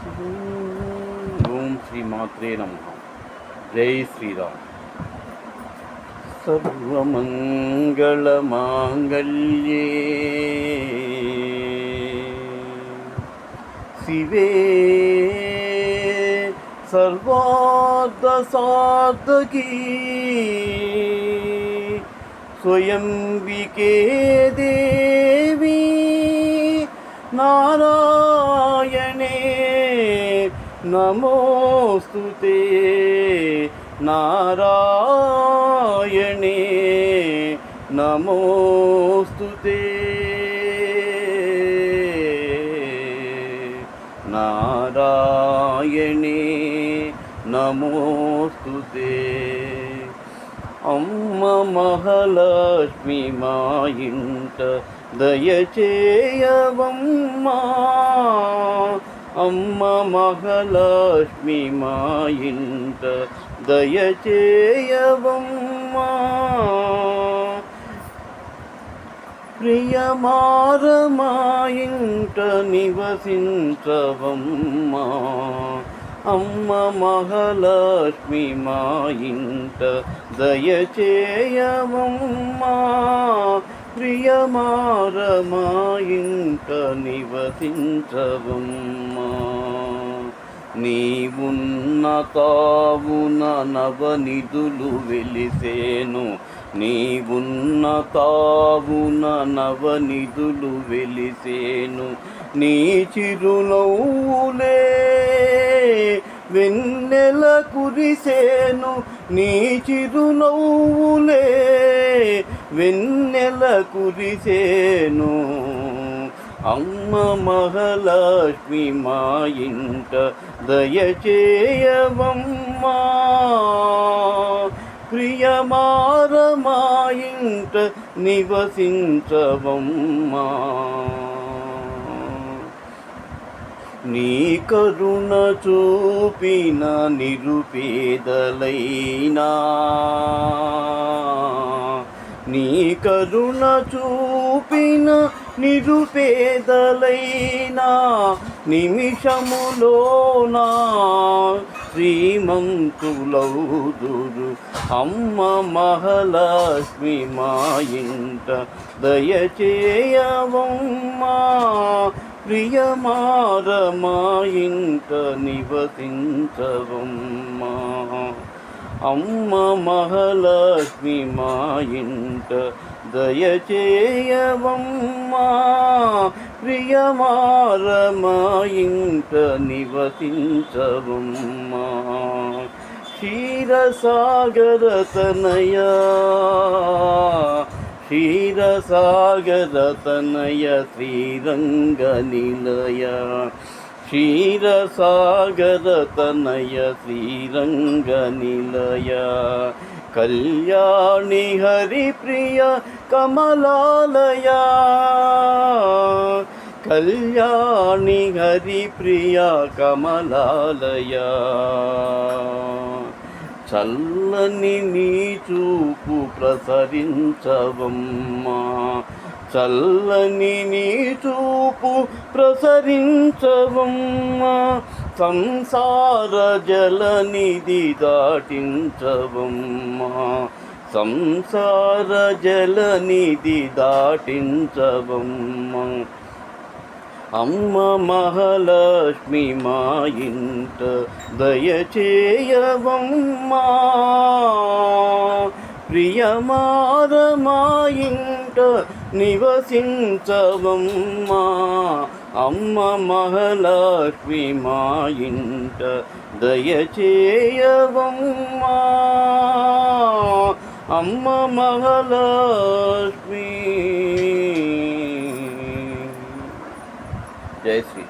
ఓం శ్రీ మాత్రే నమః. జై శ్రీరామ్. సర్వమంగళమాంగళ్యే శివే సర్వార్థసాధకీ స్వయంబికే దేవి నారాయణే నమోస్తుతే నారాయణే నమోస్తుతే నారాయణే నమోస్తుతే. అమ్మ మహాలక్ష్మి మా ఇంట దయచేయవమ్మా, అమ్మ మహాలక్ష్మి మా ఇంట దయచేయవమ్మా. ప్రియమార మా ఇంట నివసించవమ్మా, అమ్మ మహాలక్ష్మి మా ఇంట దయచేయవమ్మా. ప్రియమార మా ఇంట నివసించవమ్మా. నీవున్న తావున నవనిధులు వెలిసేను, నీవున్న తావున నవనిధులు వెలిసేను. నీ చిరునవ్వులే వెన్నెల కురిసేను, నీ చిరునవ్వులే వెన్నెల కురిసేను. అమ్మ మహాలక్ష్మి మా ఇంట దయచేయవమ్మా, ప్రియమార మా ఇంట నివసించవమ్మా. నీ కరుణ చూపిన నిరుపేదలైనా, నీ కరుణ చూపిన నిరుపేదలైనా నిమిషములోనా శ్రీమంతులౌదురు. అమ్మ మహాలక్ష్మి మా ఇంట దయచేయవమ్మా, ప్రియమార మా ఇంట నివసించవమ్మా. అమ్మ మహాలక్ష్మి మా ఇంట దయచేయవమ్మా, ప్రియమార మా ఇంట నివసించవమ్మా. క్షీరసాగర తనయా, క్షీరసాగర తనయ శ్రీరంగ నిలయ, క్షీరసాగర తనయ శ్రీరంగ నిలయ. కళ్యాణి హరిప్రియ కమలాలయ, కళ్యాణి హరిప్రియ కమలాలయ. చల్లని నీ చూపు ప్రసరించవమ్మా, చల్లని నీ చూపు ప్రసరించవమ్మా. సంసార జలనిధి దాటించవమ్మా, సంసార జలనిధి దాటించవమ్మా. అమ్మ మహాలక్ష్మి మా ఇంట దయచేయవమ్మా, ప్రియమార మా ఇంట నివసించవమ్మా. అమ్మ మహాలక్ష్మి మా ఇంట దయచేయవమ్మా, అమ్మ మహాలక్ష్మి. జై శ్రీ.